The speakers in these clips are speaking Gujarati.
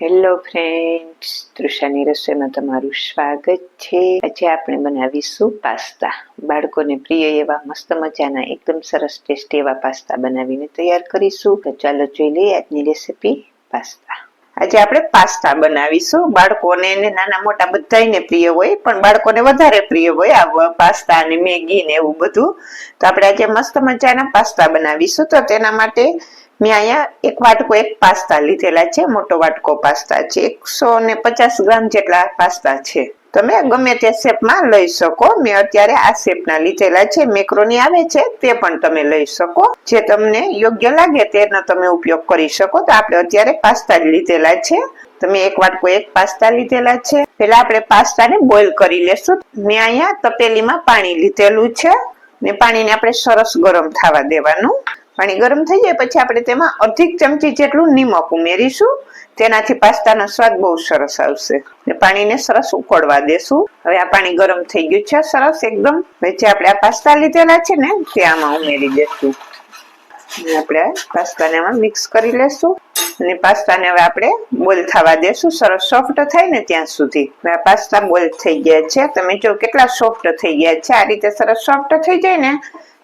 હેલો ફ્રેન્ડ્સ, તૃષાની રસોઈમાં તમારું સ્વાગત છે. આજે આપણે બનાવીશું પાસ્તા. બાળકોને પ્રિય એવા મસ્ત મજાના એકદમ સરસ ટેસ્ટી એવા પાસ્તા બનાવીને તૈયાર કરીશું. તો ચાલો જોઈ લઈએ આજની રેસીપી પાસ્તા. આજે આપણે પાસ્તા બનાવીશું. બાળકોને નાના મોટા બધાને પ્રિય હોય, પણ બાળકોને વધારે પ્રિય હોય આ પાસ્તા અને મેગી ને એવું બધું. તો આપણે આજે મસ્ત મજાના પાસ્તા બનાવીશું. તો તેના માટે મેં અહીંયા એક વાટકો એક પાસ્તા લીધેલા છે. મોટો વાટકો પાસ્તા છે. 150 ગ્રામ જેટલા પાસ્તા છે. તમે ગમે તે શેપમાં લઈ શકો. મેં અત્યારે આ શેપના લીધેલા છે. મેક્રોની આવે છે તે પણ તમે લઈ શકો. જે તમને યોગ્ય લાગે તેનો તમે ઉપયોગ કરી શકો. તો આપણે અત્યારે પાસ્તા જ લીધેલા છે. તમે એક વાટકો એક પાસ્તા લીધેલા છે. પેલા આપણે પાસ્તાને બોઇલ કરી લેશું. મેં અહીંયા તપેલીમાં પાણી લીધેલું છે ને પાણીને આપણે સરસ ગરમ થવા દેવાનું. પાણી ગરમ થઈ જાય પછી આપણે તેમાં અડધી ચમચી જેટલું નિમક ઉમેરીશું. તેનાથી પાસ્તાનો સ્વાદ બહુ સરસ આવશે. પાણીને સરસ ઉકળવા દેશું. હવે આ પાણી ગરમ થઈ ગયું છે સરસ એકદમ. જે આપણે આ પાસ્તા લીધેલા છે ને તે આમાં ઉમેરી દેશું. આપણે પાસ્તાને આમાં મિક્સ કરી લેશું અને પાસ્તાને હવે આપણે બોઇલ થવા દેશું. સરસ સોફ્ટ થાય ને ત્યાં સુધી. આ પાસ્તા બોઇલ થઈ ગયા છે. તમે જો કેટલા સોફ્ટ થઈ ગયા છે. આ રીતે સરસ સોફ્ટ થઈ જાય ને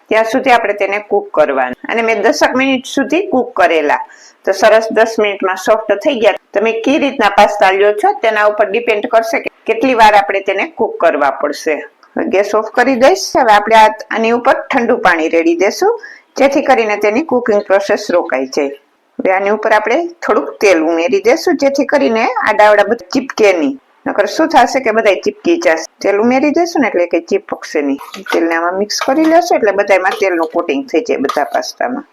ત્યાં સુધી આપણે તેને કૂક કરવાનું. અને મેં 10 મિનિટ સુધી કૂક કરેલા. તો સરસ 10 મિનિટમાં સોફ્ટ થઈ ગયા. તમે કઈ રીતના પાસ્તા લ્યો છો તેના ઉપર ડિપેન્ડ કરશે કે કેટલી વાર આપણે તેને કૂક કરવા પડશે. ગેસ ઓફ કરી દઈશ. હવે આપણે આની ઉપર ઠંડુ પાણી રેડી દેશું જેથી કરીને તેની કુકિંગ પ્રોસેસ રોકાઈ જાય. હવે આની ઉપર આપણે થોડુંક તેલ ઉમેરી દેશું જેથી કરીને આડાવડા બધા ચીપકે નહીં. નકર શું થશે કે બધા ચીપકી જશે. તેલ ઉમેરી દેશું ને એટલે કે ચીપકશે નહીં. તેલને આમાં મિક્સ કરી લેશું એટલે બધામાં તેલનું કોટિંગ થઈ જાય બધા પાસ્તામાં.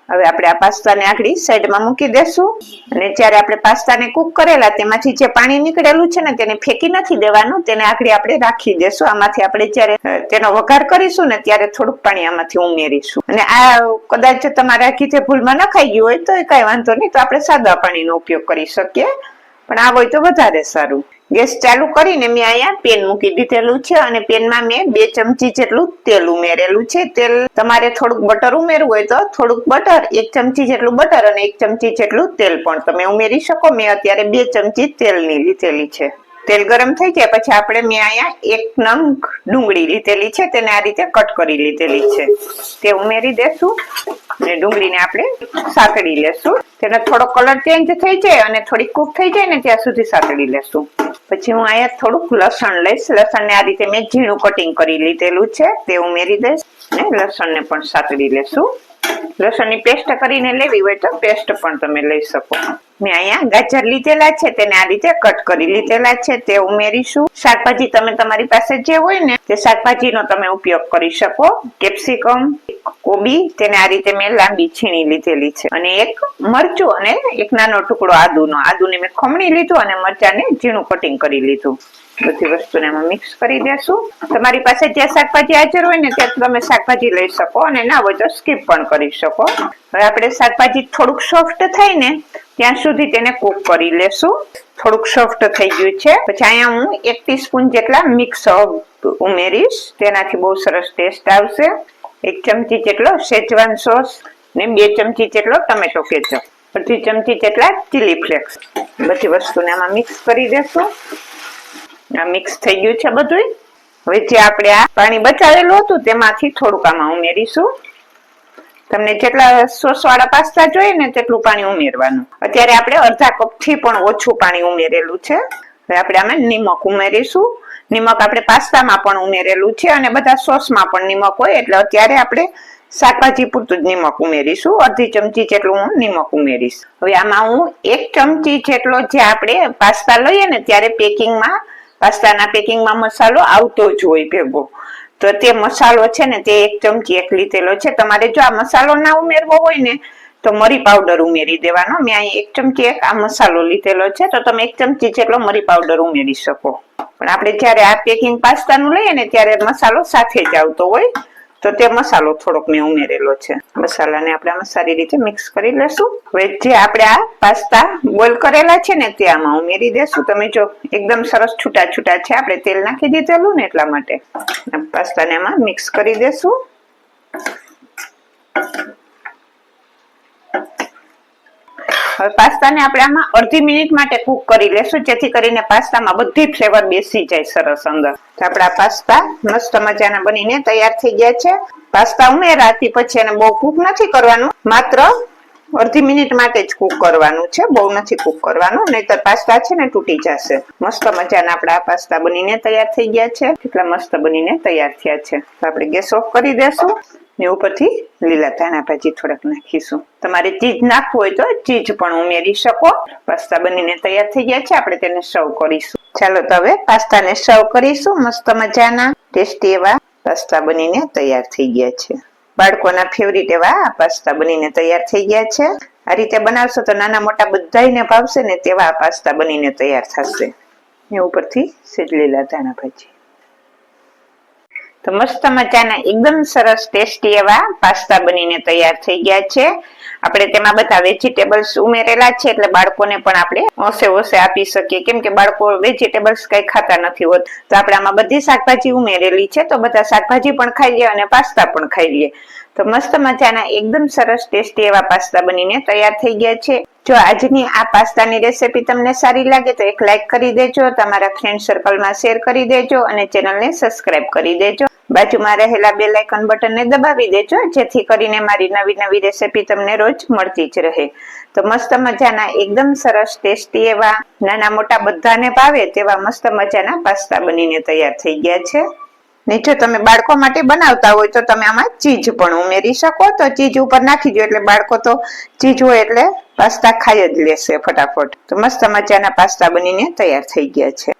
હવે આપણે આ પાસ્તાને આગળ સાઈડમાં મૂકી દેશું. અને જ્યારે આપણે પાસ્તાને કૂક કરેલા તેમાંથી જે પાણી નીકળેલું છે ને તેને ફેંકી નથી દેવાનું. તેને આગળ આપણે રાખી દેશું. આમાંથી આપણે જ્યારે તેનો વઘાર કરીશું ને ત્યારે થોડુંક પાણી આમાંથી ઉમેરીશું. અને આ કદાચ તમારા કીધે ભૂલમાં નખાઈ ગયું હોય તો એ કઈ વાંધો નહીં, તો આપણે સાદા પાણીનો ઉપયોગ કરી શકીએ. પણ આ હોય તો વધારે સારું. ગેસ ચાલુ કરીને મેં અહીંયા પેન મૂકી દીધેલું છે અને પેનમાં મેં 2 ચમચી જેટલું તેલ ઉમેરેલું છે. તેલ તમારે થોડુંક બટર ઉમેરવું હોય તો થોડુંક બટર, 1 ચમચી જેટલું બટર અને 1 ચમચી જેટલું તેલ પણ તમે ઉમેરી શકો. મેં અત્યારે 2 ચમચી તેલની લીધેલી છે. તેલ ગરમ થઈ જાય પછી આપણે મેં અહીંયા 1 નંગ ડુંગળી લીધેલી છે. તેને આ રીતે કટ કરી લીધેલી છે. તે ઉમેરી દેશું અને ડુંગળીને આપણે સાતળી લેશું. તેનો થોડો કલર ચેન્જ થઈ જાય અને થોડી કૂક થઈ જાય ને ત્યાં સુધી સાતળી લેશું. પછી હું અહીંયા થોડુંક લસણ લઈશ. લસણને આ રીતે મેં ઝીણું કટિંગ કરી લીધેલું છે તે ઉમેરી દઈશ અને લસણને પણ સાતળી લેશું. લસણની પેસ્ટ કરીને લેવી હોય તો પેસ્ટ પણ તમે લઈ શકો. મેં અહીંયા ગાજર લીધેલા છે તેને આ રીતે કટ કરી લીધેલા છે તે ઉમેરીશું. શાકભાજી તમે તમારી પાસે જે હોય ને તે શાકભાજીનો તમે ઉપયોગ કરી શકો. કેપ્સિકમ, કોબી તેને આ રીતે મેં લાંબી છીણી લીધેલી છે. અને એક મરચું અને એક નાનો ટુકડો આદુનો. આદુને મેં ખમણી લીધું અને મરચાને ઝીણું કટિંગ કરી લીધું. બધી વસ્તુને એમાં મિક્સ કરી દેશું. તમારી પાસે જે શાકભાજી હાજર હોય ને ત્યાં તમે શાકભાજી લઈ શકો અને ના હોય તો સ્કીપ પણ કરી શકો. હવે આપણે શાકભાજી થોડુંક સોફ્ટ થાય ને ત્યાં સુધી તેને કૂક કરી લેશું. થોડુંક સોફ્ટ થઈ ગયું છે પછી અહીંયા હું 1 ટીસ્પૂન જેટલા મિક્સ ઉમેરીશ. તેનાથી બહુ સરસ ટેસ્ટ આવશે. 1 ચમચી જેટલો શેઝવાન સોસ ને 2 ચમચી જેટલો ટમેટો કેચઅપ, 1 ચમચી જેટલા ચીલી ફ્લેક્સ. બધી વસ્તુને આમાં મિક્સ કરી દેશું. આ મિક્સ થઈ ગયું છે બધું. હવે જે આપણે આ પાણી બચાવેલું હતું તેમાંથી થોડુંક આમાં ઉમેરીશું. તમને જેટલા સોસ વાળા પાસ્તા જોઈએ ને તેટલું પાણી ઉમેરવાનું. અત્યારે આપણે અડધા કપ થી પણ ઓછું પાણી ઉમેરેલું છે. હવે આપણે આમાં નિમક ઉમેરીશું. નિમક આપણે પાસ્તામાં પણ ઉમેરેલું છે અને બધા સોસમાં પણ નિમક હોય એટલે અત્યારે આપણે શાકભાજી પૂરતું જ નિમક ઉમેરીશું. અડધી ચમચી જેટલું હું નિમક ઉમેરીશ. હવે આમાં હું 1 ચમચી જેટલો જે આપણે પાસ્તા લઈએ ને ત્યારે પેકિંગમાં પાસ્તાના પેકિંગમાં મસાલો આવતો જ હોય ભેગો. તો તે મસાલો છે ને તે 1 ચમચી એક લીધેલો છે. તમારે જો આ મસાલો ના ઉમેરવો હોય ને તો મરી પાવડર ઉમેરી દેવાનો. મેં અહીં 1 ચમચી એક આ મસાલો લીધેલો છે તો તમે 1 ચમચી જેટલો મરી પાવડર ઉમેરી શકો. પણ આપણે જ્યારે આ પેકિંગ પાસ્તાનું લઈએ ને ત્યારે મસાલો સાથે જ આવતો હોય તો તે મસાલો થોડોક મેં ઉમેરેલો છે. મસાલાને આપણે આમાં સારી રીતે મિક્સ કરી લેશું. હવે જે આપણે આ પાસ્તા બોઇલ કરેલા છે ને તે આમાં ઉમેરી દેશું. તમે જો એકદમ સરસ છૂટા છૂટા છે. આપણે તેલ નાખી દીધેલું ને એટલા માટે. પાસ્તાને આમાં મિક્સ કરી દેશું. હવે પાસ્તાને આપણે આમાં અડધી મિનિટ માટે કૂક કરી લેશું, જેથી કરીને પાસ્તામાં બધી ફ્લેવર બેસી જાય સરસ અંદર. તો આપણા પાસ્તા મસ્ત મજાના બનીને તૈયાર થઈ ગયા છે. પાસ્તા ઉમેરાથી પછી એને બહુ કૂક નથી કરવાનું, માત્ર અડધી મિનિટ માટે જ કૂક કરવાનું છે, બહુ નથી કૂક કરવાનું, નહીતર પાસ્તા છે ને તૂટી જશે. મસ્ત મજાના આપણા પાસ્તા બનીને તૈયાર થઈ ગયા છે. કેટલા મસ્ત બનીને તૈયાર થયા છે. તો આપણે ગેસ ઓફ કરી દેશું ને ઉપરથી લીલા ધાણા ભાજી થોડાક નાખીશું. તમારે ચીઝ નાખવું હોય તો ચીઝ પણ ઉમેરી શકો. પાસ્તા બનીને તૈયાર થઈ ગયા છે. આપણે તેને સર્વ કરીશું. ચાલો તો હવે પાસ્તાને સર્વ કરીશું. મસ્ત મજાના ટેસ્ટી એવા પાસ્તા બનીને તૈયાર થઈ ગયા છે. બાળકોના ફેવરિટ એવા આ પાસ્તા બનીને તૈયાર થઈ ગયા છે. આ રીતે બનાવશો તો નાના મોટા બધાને ભાવશે ને તેવા આ પાસ્તા બનીને તૈયાર થશે. ને ઉપરથી સેજ લીલા ધાણા ભાજી. તો મસ્ત મજાના એકદમ સરસ ટેસ્ટી એવા પાસ્તા બનીને તૈયાર થઈ ગયા છે. આપણે તેમાં બધા વેજીટેબલ્સ ઉમેરેલા છે, એટલે બાળકોને પણ આપણે ઓસે આપી શકીએ, કેમ કે બાળકો વેજીટેબલ્સ કઈ ખાતા નથી હોત. તો આપણે આમાં બધી શાકભાજી ઉમેરેલી છે, તો બધા શાકભાજી પણ ખાઈ લે અને પાસ્તા પણ ખાઈ લે. તો મસ્ત મજાના એકદમ સરસ ટેસ્ટી એવા પાસ્તા બનીને તૈયાર થઈ ગયા છે. જો આજની આ પાસ્તાની રેસીપી તમને સારી લાગે તો એક લાઈક કરી દેજો, તમારા ફ્રેન્ડ સર્કલમાં શેર કરી દેજો અને ચેનલને સબસ્ક્રાઇબ કરી દેજો. બાજુમાં રહેલા બેલ આઇકન બટનને દબાવી દેજો, જેથી કરીને મારી નવી નવી રેસીપી તમને રોજ મળતી જ રહે. તો મસ્ત મજાના એકદમ સરસ ટેસ્ટી એવા નાના મોટા બધાને ભાવે તેવા મસ્ત મજાના પાસ્તા બનીને તૈયાર થઈ ગયા છે. ને જો તમે બાળકો માટે બનાવતા હોય તો તમે આમાં ચીઝ પણ ઉમેરી શકો. તો ચીઝ ઉપર નાખી દો એટલે બાળકો તો ચીઝ હોય એટલે પાસ્તા ખાઈ જ લેશે ફટાફટ. તો મસ્ત મજાના પાસ્તા બનીને તૈયાર થઈ ગયા છે.